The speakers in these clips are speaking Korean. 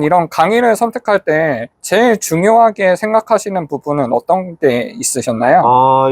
이런 강의를 선택할 때 제일 중요하게 생각하시는 부분은 어떤 게 있으셨나요?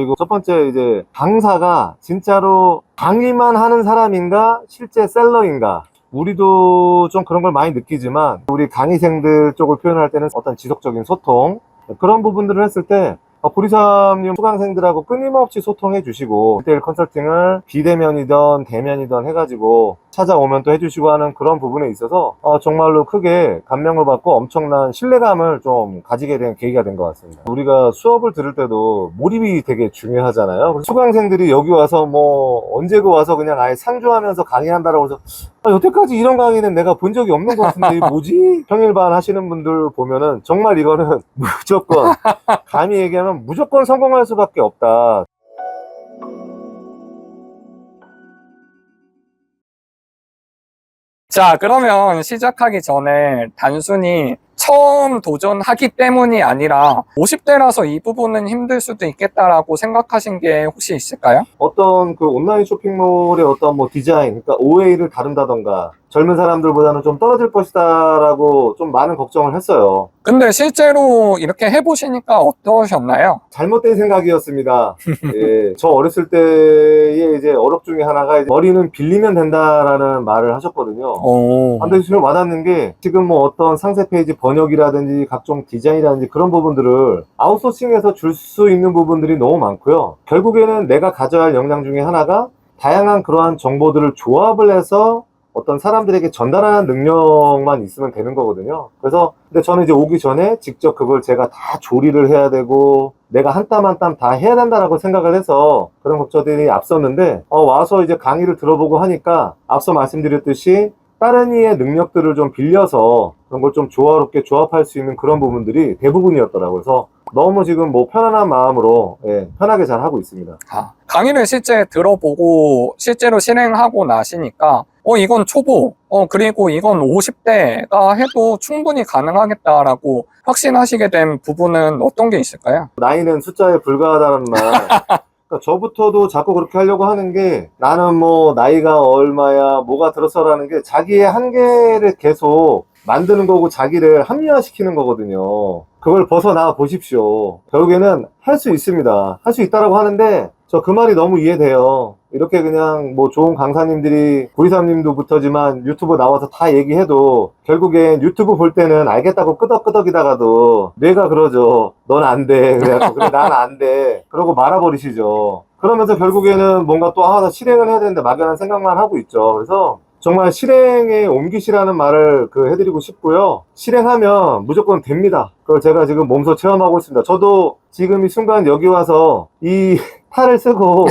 이거 첫 번째 이제 강사가 진짜로 강의만 하는 사람인가 실제 셀러인가, 우리도 좀 그런 걸 많이 느끼지만 우리 강의생들 쪽을 표현할 때는 어떤 지속적인 소통, 그런 부분들을 했을 때 보리삼님 수강생들하고 끊임없이 소통해 주시고 1대1 컨설팅을 비대면이든 대면이든 해가지고 찾아오면 또 해주시고 하는 그런 부분에 있어서 정말로 크게 감명을 받고 엄청난 신뢰감을 좀 가지게 된 계기가 된 것 같습니다. 우리가 수업을 들을 때도 몰입이 되게 중요하잖아요. 수강생들이 여기 와서 뭐 언제고 와서 그냥 아예 상주하면서 강의한다라고 해서 여태까지 이런 강의는 내가 본 적이 없는 것 같은데 이게 뭐지? 평일반 하시는 분들 보면은 정말 이거는 무조건 감히 얘기하면 무조건 성공할 수밖에 없다. 자, 그러면 시작하기 전에 단순히 처음 도전하기 때문이 아니라 50대라서 이 부분은 힘들 수도 있겠다라고 생각하신 게 혹시 있을까요? 어떤 그 온라인 쇼핑몰의 어떤 뭐 디자인, 그러니까 OA를 다룬다던가 젊은 사람들보다는 좀 떨어질 것이다 라고 좀 많은 걱정을 했어요. 근데 실제로 이렇게 해보시니까 어떠셨나요? 잘못된 생각이었습니다. 예, 저 어렸을 때의 이제 어록 중에 하나가 이제 머리는 빌리면 된다라는 말을 하셨거든요. 근데 지금 와닿는 게 지금 뭐 어떤 상세 페이지 번역이라든지 각종 디자인이라든지 그런 부분들을 아웃소싱해서 줄 수 있는 부분들이 너무 많고요. 결국에는 내가 가져야 할 역량 중에 하나가 다양한 그러한 정보들을 조합을 해서 어떤 사람들에게 전달하는 능력만 있으면 되는 거거든요. 그래서 근데 저는 이제 오기 전에 직접 그걸 제가 다 조리를 해야 되고 내가 한 땀 한 땀 다 해야 된다라고 생각을 해서 그런 걱정들이 앞섰는데 와서 이제 강의를 들어보고 하니까 앞서 말씀드렸듯이 다른 이의 능력들을 좀 빌려서 그런 걸 좀 조화롭게 조합할 수 있는 그런 부분들이 대부분이었더라고요. 그래서 너무 지금 뭐 편안한 마음으로 편하게 잘 하고 있습니다. 강의를 실제 들어보고 실제로 실행하고 나시니까 이건 초보, 그리고 이건 50대가 해도 충분히 가능하겠다라고 확신하시게 된 부분은 어떤 게 있을까요? 나이는 숫자에 불과하다는 말. 그러니까 저부터도 자꾸 그렇게 하려고 하는 게 나는 뭐 나이가 얼마야 뭐가 들어서라는 게 자기의 한계를 계속 만드는 거고 자기를 합리화시키는 거거든요. 그걸 벗어나 보십시오. 결국에는 할 수 있습니다. 할 수 있다라고 하는데 저 그 말이 너무 이해돼요. 이렇게 그냥 뭐 좋은 강사님들이 구리삼님도부터지만 유튜브 나와서 다 얘기해도 결국엔 유튜브 볼 때는 알겠다고 끄덕끄덕이다가도 뇌가 그러죠. 넌 안 돼. 그래갖고 그래 난 안 돼. 그러고 말아버리시죠. 그러면서 결국에는 뭔가 또 하나 실행을 해야 되는데 막연한 생각만 하고 있죠. 그래서 정말 실행에 옮기시라는 말을 해드리고 싶고요. 실행하면 무조건 됩니다. 그걸 제가 지금 몸소 체험하고 있습니다. 저도 지금 이 순간 여기 와서 이 탈을 쓰고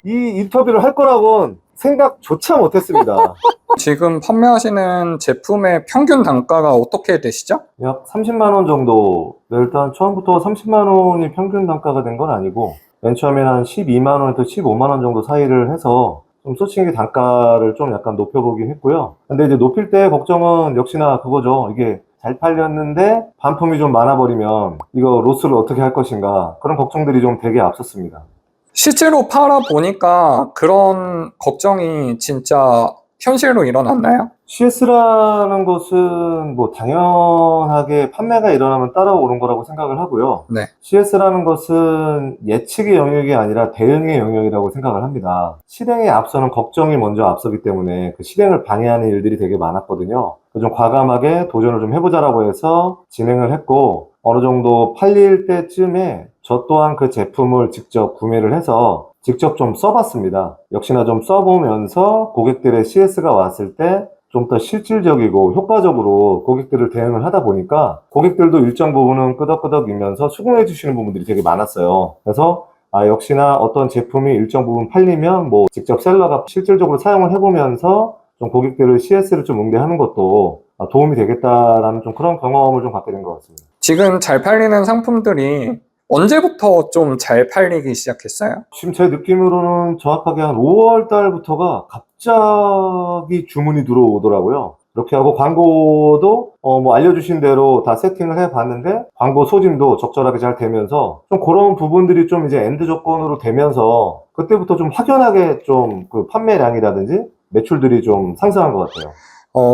이 인터뷰를 할 거라고는 생각조차 못했습니다. 지금 판매하시는 제품의 평균 단가가 어떻게 되시죠? 약 30만 원 정도. 일단 처음부터 30만 원이 평균 단가가 된 건 아니고 맨 처음에는 한 12만 원에서 15만 원 정도 사이를 해서 좀 소칭의 단가를 좀 약간 높여보긴 했고요. 근데 이제 높일 때 걱정은 역시나 그거죠. 이게 잘 팔렸는데 반품이 좀 많아버리면 이거 로스를 어떻게 할 것인가, 그런 걱정들이 좀 되게 앞섰습니다. 실제로 팔아보니까 그런 걱정이 진짜 현실로 일어났나요? CS라는 것은 뭐 당연하게 판매가 일어나면 따라오는 거라고 생각을 하고요. 네. CS라는 것은 예측의 영역이 아니라 대응의 영역이라고 생각을 합니다. 실행에 앞서는 걱정이 먼저 앞서기 때문에 그 실행을 방해하는 일들이 되게 많았거든요. 좀 과감하게 도전을 좀 해보자라고 해서 진행을 했고, 어느 정도 팔릴 때쯤에 저 또한 그 제품을 직접 구매를 해서 직접 좀 써봤습니다. 역시나 좀 써보면서 고객들의 CS가 왔을 때 좀 더 실질적이고 효과적으로 고객들을 대응을 하다 보니까 고객들도 일정 부분은 끄덕끄덕이면서 수긍해 주시는 부분들이 되게 많았어요. 그래서 역시나 어떤 제품이 일정 부분 팔리면 뭐 직접 셀러가 실질적으로 사용을 해보면서 좀 고객들을 CS를 좀 응대하는 것도 도움이 되겠다라는 좀 그런 경험을 좀 갖게 된 것 같습니다. 지금 잘 팔리는 상품들이 언제부터 좀 잘 팔리기 시작했어요? 지금 제 느낌으로는 정확하게 한 5월 달부터가 갑자기 주문이 들어오더라고요. 이렇게 하고 광고도 뭐 알려주신 대로 다 세팅을 해봤는데 광고 소진도 적절하게 잘 되면서 좀 그런 부분들이 좀 이제 엔드 조건으로 되면서 그때부터 좀 확연하게 좀 그 판매량이라든지 매출들이 좀 상승한 것 같아요.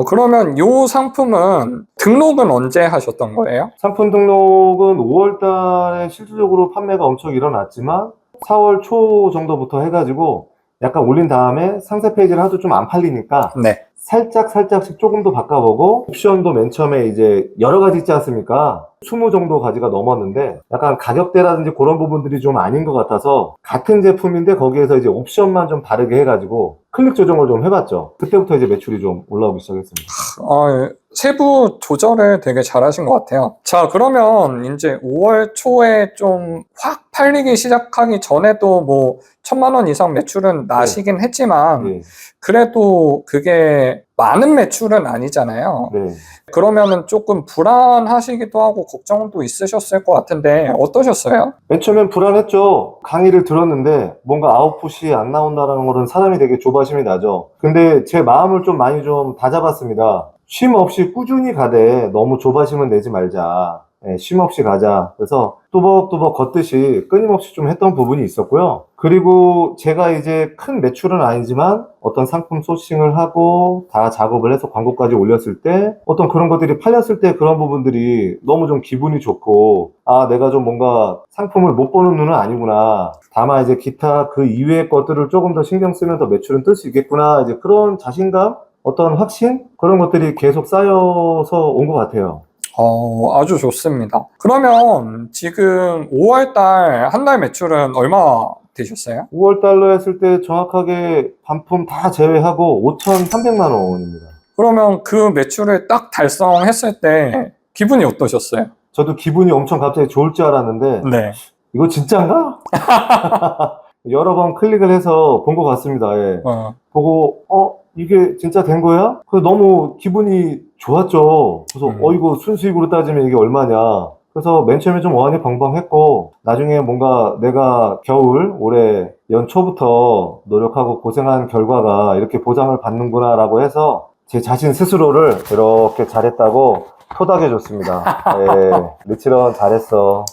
그러면 요 상품은 등록은 언제 하셨던 거예요? 상품 등록은 5월 달에 실질적으로 판매가 엄청 일어났지만 4월 초 정도부터 해가지고 약간 올린 다음에 상세 페이지를 하도 좀 안 팔리니까 네. 살짝씩 조금 더 바꿔보고 옵션도 맨 처음에 이제 여러 가지 있지 않습니까? 20 정도 가지가 넘었는데 약간 가격대라든지 그런 부분들이 좀 아닌 것 같아서 같은 제품인데 거기에서 이제 옵션만 좀 다르게 해가지고 클릭 조정을 좀 해봤죠. 그때부터 이제 매출이 좀 올라오기 시작했습니다. 세부 조절을 되게 잘하신 것 같아요. 자, 그러면 이제 5월 초에 좀 확 팔리기 시작하기 전에도 뭐 1,000만 원 이상 매출은 나시긴 했지만 네, 그래도 그게 많은 매출은 아니잖아요. 네. 그러면은 조금 불안하시기도 하고 걱정도 있으셨을 것 같은데 어떠셨어요? 맨 처음엔 불안했죠. 강의를 들었는데 뭔가 아웃풋이 안 나온다는 거는 사람이 되게 조바심이 나죠. 근데 제 마음을 좀 많이 좀 다잡았습니다. 쉼 없이 꾸준히 가되 너무 조바심은 내지 말자. 쉼 없이 가자. 그래서 뚜벅뚜벅 걷듯이 끊임없이 좀 했던 부분이 있었고요. 그리고 제가 이제 큰 매출은 아니지만 어떤 상품 소싱을 하고 다 작업을 해서 광고까지 올렸을 때 어떤 그런 것들이 팔렸을 때 그런 부분들이 너무 좀 기분이 좋고 아, 내가 좀 뭔가 상품을 못 보는 눈은 아니구나. 다만 이제 기타 그 이외의 것들을 조금 더 신경 쓰면 더 매출은 뜰 수 있겠구나. 이제 그런 자신감, 어떤 확신? 그런 것들이 계속 쌓여서 온 것 같아요. 아주 좋습니다. 그러면 지금 5월 달 한 달 매출은 얼마 되셨어요? 5월 달로 했을 때 정확하게 반품 다 제외하고 5,300만 원입니다. 그러면 그 매출을 딱 달성했을 때 기분이 어떠셨어요? 저도 기분이 엄청 갑자기 좋을 줄 알았는데 네. 이거 진짠가? 여러 번 클릭을 해서 본 것 같습니다. 예. 보고 이게 진짜 된 거야? 그래서 너무 기분이 좋았죠. 그래서 이거 순수익으로 따지면 이게 얼마냐. 그래서 맨 처음에 좀 어안이 벙벙했고 나중에 뭔가 내가 겨울 올해 연초부터 노력하고 고생한 결과가 이렇게 보상을 받는구나 라고 해서 제 자신 스스로를 이렇게 잘했다고 토닥여 줬습니다. 예, 리치런 잘했어.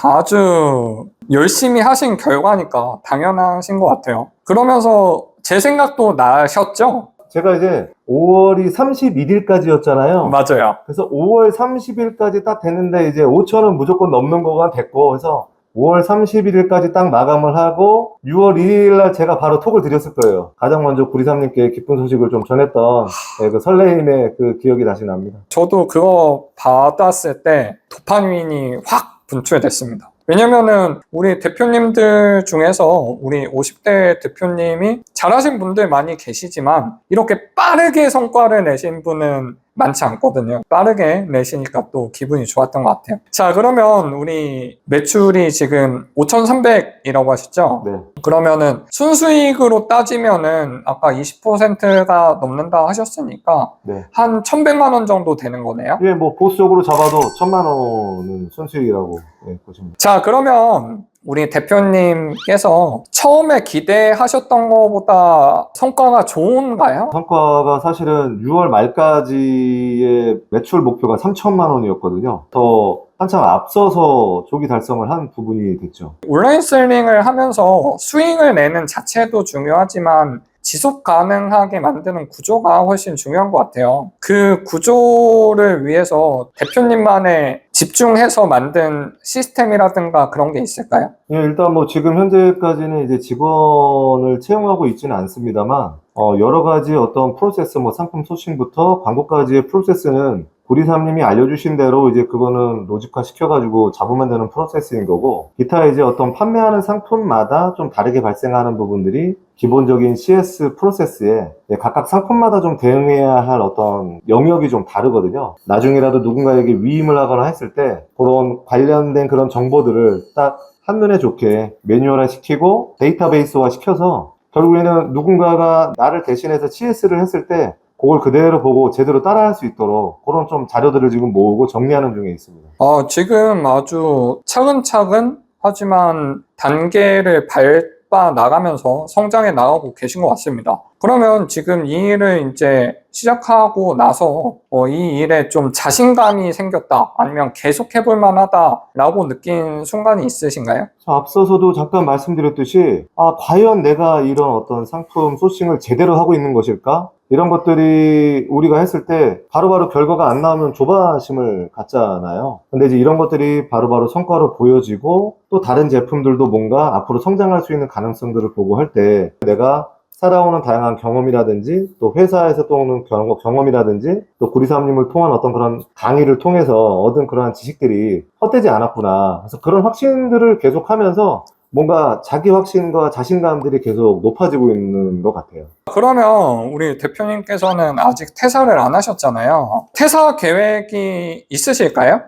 아주 열심히 하신 결과니까 당연하신 것 같아요. 그러면서 제 생각도 나셨죠? 제가 이제 5월이 31일까지였잖아요. 맞아요. 그래서 5월 30일까지 딱 됐는데 이제 5천은 무조건 넘는 거가 됐고 그래서 5월 31일까지 딱 마감을 하고 6월 1일 날 제가 바로 톡을 드렸을 거예요. 가장 먼저 구리삼님께 기쁜 소식을 좀 전했던 그 설레임의 그 기억이 다시 납니다. 저도 그거 받았을 때 도파민이 확 분출됐습니다. 왜냐면은 우리 대표님들 중에서 우리 50대 대표님이 잘하신 분들 많이 계시지만 이렇게 빠르게 성과를 내신 분은 많지 않거든요. 빠르게 내시니까 또 기분이 좋았던 것 같아요. 자, 그러면 우리 매출이 지금 5,300이라고 하셨죠? 네. 그러면은 순수익으로 따지면은 아까 20%가 넘는다 하셨으니까 네. 한 1,100만 원 정도 되는 거네요. 예, 뭐 보수적으로 잡아도 1,000만 원은 순수익이라고 보시면 됩니다. 자, 그러면 우리 대표님께서 처음에 기대하셨던 것보다 성과가 좋은가요? 성과가 사실은 6월 말까지의 매출 목표가 3천만 원이었거든요. 더 한참 앞서서 조기 달성을 한 부분이 됐죠. 온라인 셀링을 하면서 수익을 내는 자체도 중요하지만 지속 가능하게 만드는 구조가 훨씬 중요한 것 같아요. 그 구조를 위해서 대표님만의 집중해서 만든 시스템이라든가 그런 게 있을까요? 예, 일단 뭐 지금 현재까지는 이제 직원을 채용하고 있지는 않습니다만, 여러 가지 어떤 프로세스, 뭐 상품 소싱부터 광고까지의 프로세스는 구리삼님이 알려주신 대로 이제 그거는 로직화 시켜가지고 잡으면 되는 프로세스인 거고, 기타 이제 어떤 판매하는 상품마다 좀 다르게 발생하는 부분들이 기본적인 CS 프로세스에 각각 상품마다 좀 대응해야 할 어떤 영역이 좀 다르거든요. 나중에라도 누군가에게 위임을 하거나 했을 때 그런 관련된 그런 정보들을 딱 한눈에 좋게 매뉴얼화 시키고 데이터베이스화 시켜서 결국에는 누군가가 나를 대신해서 CS를 했을 때 그걸 그대로 보고 제대로 따라할 수 있도록 그런 좀 자료들을 지금 모으고 정리하는 중에 있습니다. 지금 아주 차근차근 하지만 단계를 밟아 나가면서 성장해 나가고 계신 것 같습니다. 그러면 지금 이 일을 이제 시작하고 나서 이 일에 좀 자신감이 생겼다 아니면 계속 해볼 만하다라고 느낀 순간이 있으신가요? 앞서서도 잠깐 말씀드렸듯이 과연 내가 이런 어떤 상품 소싱을 제대로 하고 있는 것일까? 이런 것들이 우리가 했을 때 바로바로 결과가 안 나오면 조바심을 갖잖아요. 근데 이제 이런 것들이 바로바로 성과로 보여지고 또 다른 제품들도 뭔가 앞으로 성장할 수 있는 가능성들을 보고 할 때 내가 살아오는 다양한 경험이라든지 또 회사에서 또 오는 경험이라든지 또 구리사님을 통한 어떤 그런 강의를 통해서 얻은 그러한 지식들이 헛되지 않았구나. 그래서 그런 확신들을 계속하면서 뭔가 자기 확신과 자신감들이 계속 높아지고 있는 것 같아요. 그러면 우리 대표님께서는 아직 퇴사를 안 하셨잖아요. 퇴사 계획이 있으실까요?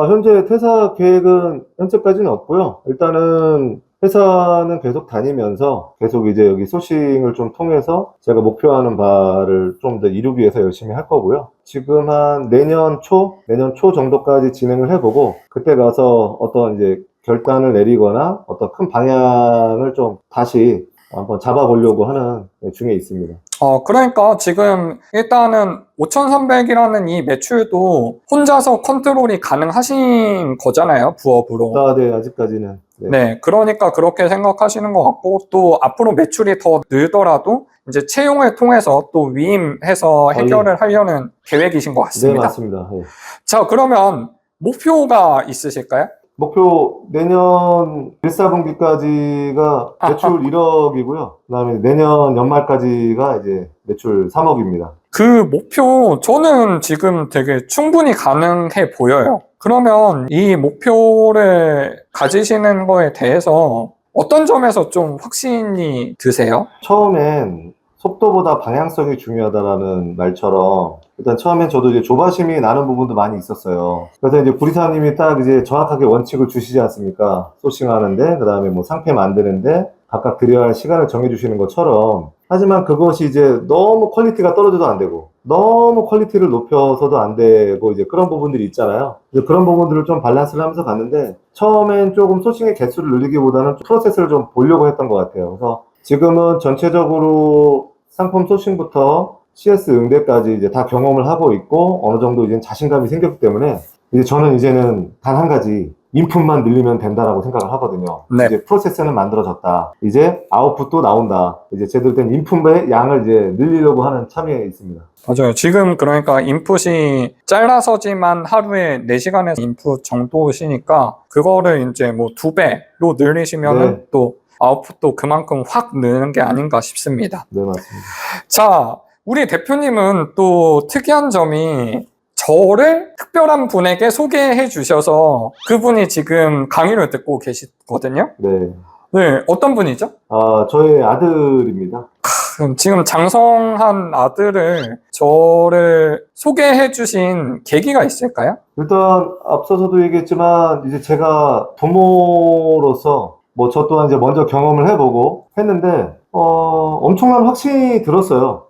현재 퇴사 계획은 현재까지는 없고요. 일단은 회사는 계속 다니면서 계속 이제 여기 소싱을 좀 통해서 제가 목표하는 바를 좀 더 이루기 위해서 열심히 할 거고요. 지금 한 내년 초 정도까지 진행을 해보고 그때 가서 어떤 이제 결단을 내리거나 어떤 큰 방향을 좀 다시 한번 잡아보려고 하는 중에 있습니다. 그러니까 지금 일단은 5,300이라는 이 매출도 혼자서 컨트롤이 가능하신 거잖아요, 부업으로. 네, 아직까지는. 네. 네, 그러니까 그렇게 생각하시는 것 같고, 또 앞으로 매출이 더 늘더라도 이제 채용을 통해서 또 위임해서 해결을 하려는 계획이신 것 네, 같습니다. 맞습니다. 예. 자, 그러면 목표가 있으실까요? 목표 내년 1, 4분기까지가 매출 1억이고요. 그다음에 내년 연말까지가 이제 매출 3억입니다. 그 목표, 저는 지금 되게 충분히 가능해 보여요. 그러면 이 목표를 가지시는 거에 대해서 어떤 점에서 좀 확신이 드세요? 처음엔 속도보다 방향성이 중요하다라는 말처럼 일단 처음엔 저도 이제 조바심이 나는 부분도 많이 있었어요. 그래서 이제 구리사님이 딱 이제 정확하게 원칙을 주시지 않습니까? 소싱하는데, 그 다음에 뭐 상표 만드는데 각각 드려야 할 시간을 정해주시는 것처럼 하지만 그것이 이제 너무 퀄리티가 떨어져도 안 되고 너무 퀄리티를 높여서도 안 되고 이제 그런 부분들이 있잖아요. 이제 그런 부분들을 좀 밸런스를 하면서 갔는데 처음엔 조금 소싱의 개수를 늘리기보다는 프로세스를 좀 보려고 했던 것 같아요. 그래서 지금은 전체적으로 상품 소싱부터 CS 응대까지 이제 다 경험을 하고 있고 어느 정도 이제 자신감이 생겼기 때문에 이제 저는 이제는 단 한 가지 인풋만 늘리면 된다라고 생각을 하거든요. 네. 이제 프로세스는 만들어졌다. 이제 아웃풋도 나온다. 이제 제대로 된 인풋의 양을 이제 늘리려고 하는 참여에 있습니다. 맞아요. 지금 그러니까 인풋이 잘라서지만 하루에 4시간에서 인풋 정도시니까 그거를 이제 뭐 2배로 늘리시면은 네. 또 아웃풋도 그만큼 확 느는 게 아닌가 싶습니다. 네, 맞습니다. 자, 우리 대표님은 또 특이한 점이 저를 특별한 분에게 소개해 주셔서 그분이 지금 강의를 듣고 계시거든요. 네. 네, 어떤 분이죠? 저의 아들입니다. 그럼 지금 장성한 아들을 저를 소개해 주신 계기가 있을까요? 일단 앞서서도 얘기했지만 이제 제가 부모로서 뭐 저 또한 이제 먼저 경험을 해보고 했는데 엄청난 확신이 들었어요.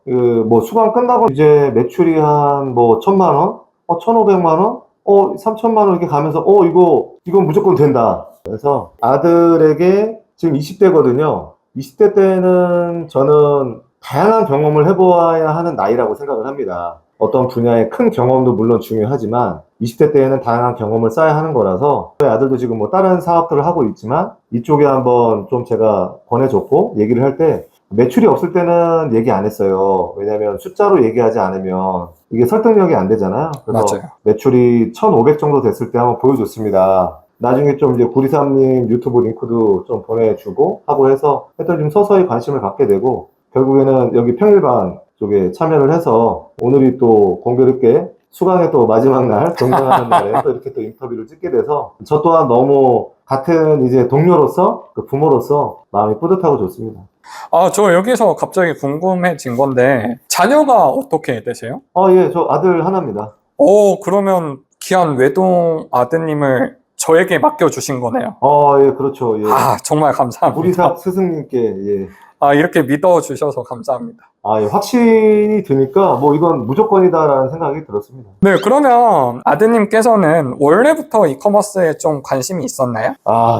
뭐 수강 끝나고 이제 매출이 한 뭐 1,000만 원, 1,500만 원, 3,000만 원 이렇게 가면서 이건 무조건 된다. 그래서 아들에게 지금 20대거든요. 20대 때는 저는 다양한 경험을 해보아야 하는 나이라고 생각을 합니다. 어떤 분야의 큰 경험도 물론 중요하지만 20대 때에는 다양한 경험을 쌓아야 하는 거라서 저희 아들도 지금 뭐 다른 사업들을 하고 있지만 이쪽에 한번 좀 제가 권해줬고 얘기를 할 때 매출이 없을 때는 얘기 안 했어요. 왜냐면 숫자로 얘기하지 않으면 이게 설득력이 안 되잖아요. 그래서 맞아요. 매출이 1,500 정도 됐을 때 한번 보여줬습니다. 나중에 좀 이제 구리삼님 유튜브 링크도 좀 보내주고 하고 해서 하여튼 좀 서서히 관심을 갖게 되고 결국에는 여기 평일반 쪽에 참여를 해서 오늘이 또 공교롭게 수강의 또 마지막 날 종강하는 날에 또 이렇게 또 인터뷰를 찍게 돼서 저 또한 너무 같은 이제 동료로서 그 부모로서 마음이 뿌듯하고 좋습니다. 저 여기서 갑자기 궁금해진 건데 자녀가 어떻게 되세요? 예, 저 아들 하나입니다. 그러면 귀한 외동 아드님을 저에게 맡겨주신 거네요. 예, 그렇죠. 예. 정말 감사합니다. 구리사 스승님께, 예. 이렇게 믿어주셔서 감사합니다. 예, 확신이 드니까 뭐 이건 무조건이다라는 생각이 들었습니다. 네, 그러면 아드님께서는 원래부터 이커머스에 좀 관심이 있었나요?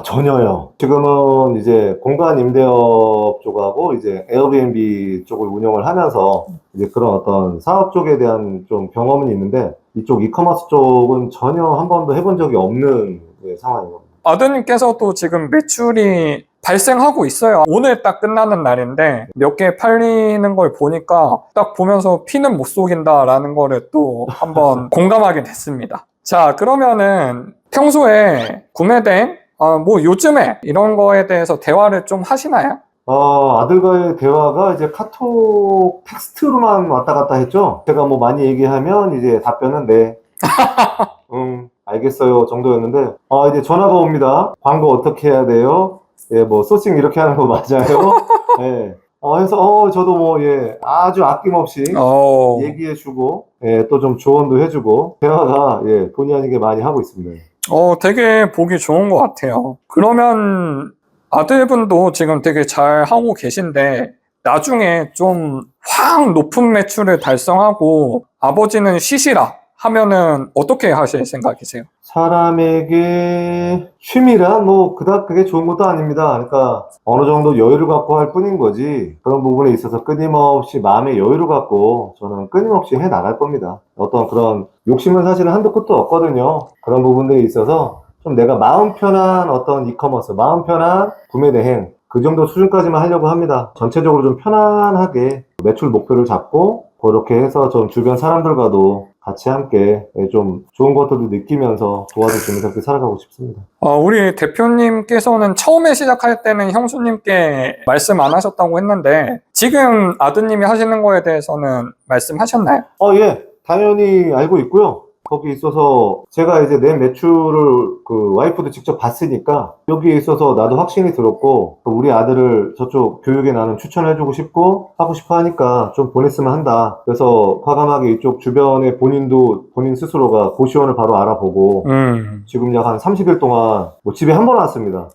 전혀요. 지금은 이제 공간 임대업 쪽하고 이제 에어비앤비 쪽을 운영을 하면서 이제 그런 어떤 사업 쪽에 대한 좀 경험은 있는데 이쪽 이커머스 쪽은 전혀 한 번도 해본 적이 없는 상황인 겁니다. 아드님께서도 지금 매출이 발생하고 있어요. 오늘 딱 끝나는 날인데 몇 개 팔리는 걸 보니까 딱 보면서 피는 못 속인다라는 거를 또 한번 공감하게 됐습니다. 자, 그러면은 평소에 구매된 뭐 요즘에 이런 거에 대해서 대화를 좀 하시나요? 아들과의 대화가 이제 카톡 텍스트로만 왔다 갔다 했죠. 제가 뭐 많이 얘기하면 이제 답변은 네, 알겠어요 정도였는데, 이제 전화가 옵니다. 광고 어떻게 해야 돼요? 예, 뭐 소싱 이렇게 하는 거 맞아요? 예. 해서 저도 뭐 예, 아주 아낌없이 얘기해주고, 예, 또 좀 조언도 해주고, 대화가 예, 본의 아니게 많이 하고 있습니다. 되게 보기 좋은 것 같아요. 그러면 아들분도 지금 되게 잘 하고 계신데 나중에 좀 확 높은 매출을 달성하고 아버지는 쉬시라 하면은 어떻게 하실 생각이세요? 사람에게 취미란 뭐 그닥 그게 좋은 것도 아닙니다. 그러니까 어느 정도 여유를 갖고 할 뿐인 거지, 그런 부분에 있어서 끊임없이 마음의 여유를 갖고 저는 끊임없이 해 나갈 겁니다. 어떤 그런 욕심은 사실은 한도 끝도 없거든요. 그런 부분들에 있어서 좀 내가 마음 편한 어떤 이커머스, 마음 편한 구매 대행, 그 정도 수준까지만 하려고 합니다. 전체적으로 좀 편안하게 매출 목표를 잡고 그렇게 해서 좀 주변 사람들과도 같이 함께 좀 좋은 것들도 느끼면서 도와주시면서 그렇게 살아가고 싶습니다. 우리 대표님께서는 처음에 시작할 때는 형수님께 말씀 안 하셨다고 했는데 지금 아드님이 하시는 거에 대해서는 말씀하셨나요? 예, 당연히 알고 있고요. 거기 있어서 제가 이제 내 매출을 그 와이프도 직접 봤으니까 여기에 있어서 나도 확신이 들었고, 또 우리 아들을 저쪽 교육에 나는 추천해주고 싶고 하고 싶어 하니까 좀 보냈으면 한다. 그래서 과감하게 이쪽 주변에 본인도 본인 스스로가 고시원을 바로 알아보고 지금 약 한 30일 동안 뭐 집에 한 번 왔습니다.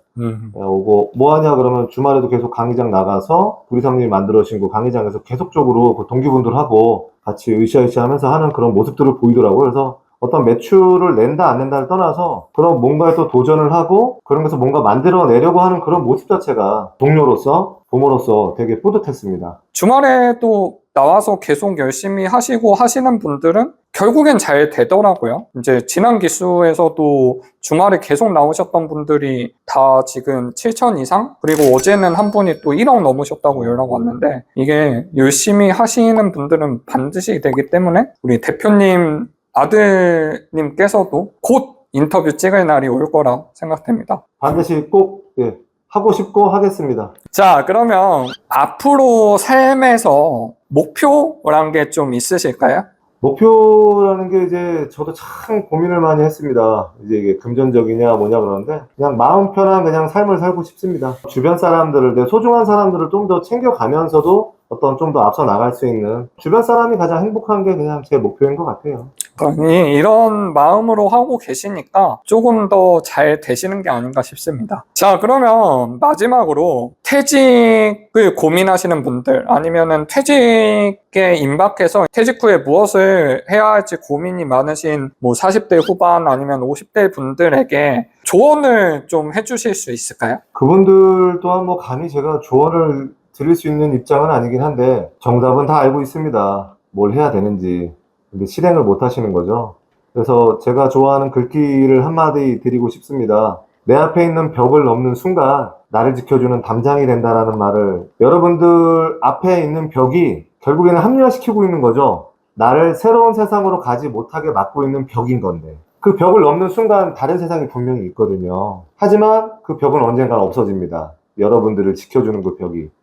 오고 뭐 하냐 그러면 주말에도 계속 강의장 나가서 구리사님이 만들어주신 그 강의장에서 계속적으로 그 동기분들하고 같이 으쌰으쌰 하면서 하는 그런 모습들을 보이더라고요. 그래서 어떤 매출을 낸다 안 낸다를 떠나서 그런 뭔가에 또 도전을 하고 그런 것을 뭔가 만들어내려고 하는 그런 모습 자체가 동료로서 부모로서 되게 뿌듯했습니다. 주말에도 나와서 계속 열심히 하시고 하시는 분들은 결국엔 잘 되더라고요. 이제 지난 기수에서도 주말에 계속 나오셨던 분들이 다 지금 7천 이상? 그리고 어제는 한 분이 또 1억 넘으셨다고 연락 왔는데 이게 열심히 하시는 분들은 반드시 되기 때문에 우리 대표님 아드님께서도 곧 인터뷰 찍을 날이 올 거라 생각됩니다. 반드시 꼭 예, 하고 싶고 하겠습니다. 자, 그러면 앞으로 삶에서 목표란 게 좀 있으실까요? 목표라는 게 이제 저도 참 고민을 많이 했습니다. 이제 이게 금전적이냐 뭐냐 그러는데 그냥 마음 편한 그냥 삶을 살고 싶습니다. 주변 사람들을, 내 소중한 사람들을 좀 더 챙겨가면서도 어떤 좀 더 앞서 나갈 수 있는 주변 사람이 가장 행복한 게 그냥 제 목표인 것 같아요. 아니, 이런 마음으로 하고 계시니까 조금 더 잘 되시는 게 아닌가 싶습니다. 자, 그러면 마지막으로 퇴직을 고민하시는 분들 아니면은 퇴직에 임박해서 퇴직 후에 무엇을 해야 할지 고민이 많으신 뭐 40대 후반 아니면 50대 분들에게 조언을 좀 해주실 수 있을까요? 그분들 또한 뭐 감히 제가 조언을 드릴 수 있는 입장은 아니긴 한데 정답은 다 알고 있습니다. 뭘 해야 되는지. 근데 실행을 못 하시는 거죠. 그래서 제가 좋아하는 글귀를 한마디 드리고 싶습니다. 내 앞에 있는 벽을 넘는 순간 나를 지켜주는 담장이 된다라는 말을, 여러분들 앞에 있는 벽이 결국에는 합리화시키고 있는 거죠. 나를 새로운 세상으로 가지 못하게 막고 있는 벽인 건데 그 벽을 넘는 순간 다른 세상이 분명히 있거든요. 하지만 그 벽은 언젠가 없어집니다. 여러분들을 지켜주는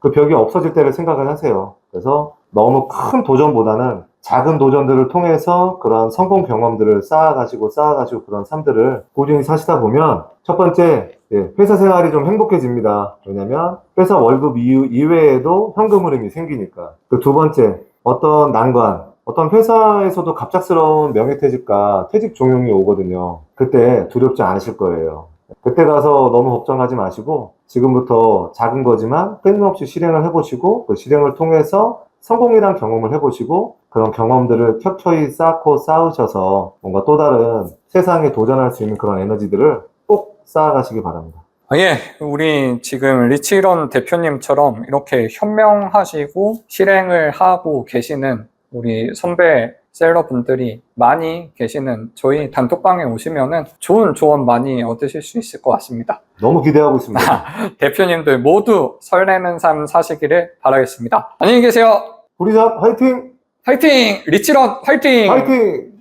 그 벽이 없어질 때를 생각을 하세요. 그래서 너무 큰 도전보다는 작은 도전들을 통해서 그런 성공 경험들을 쌓아가지고 그런 삶들을 꾸준히 사시다 보면 첫 번째, 회사 생활이 좀 행복해집니다. 왜냐면 회사 월급 이외에도 현금 흐름이 생기니까. 그 두 번째, 어떤 난관, 어떤 회사에서도 갑작스러운 명예퇴직과 퇴직 종용이 오거든요. 그때 두렵지 않으실 거예요. 그때 가서 너무 걱정하지 마시고 지금부터 작은 거지만 끊임없이 실행을 해보시고 그 실행을 통해서 성공이란 경험을 해보시고 그런 경험들을 켜켜이 쌓고 쌓으셔서 뭔가 또 다른 세상에 도전할 수 있는 그런 에너지들을 꼭 쌓아가시기 바랍니다. 예, 우리 지금 리치런 대표님처럼 이렇게 현명하시고 실행을 하고 계시는 우리 선배 셀러분들이 많이 계시는 저희 단톡방에 오시면은 좋은 조언 많이 얻으실 수 있을 것 같습니다. 너무 기대하고 있습니다. 대표님들 모두 설레는 삶 사시기를 바라겠습니다. 안녕히 계세요. 우리 잡 화이팅! 화이팅! 리치런 화이팅! 화이팅!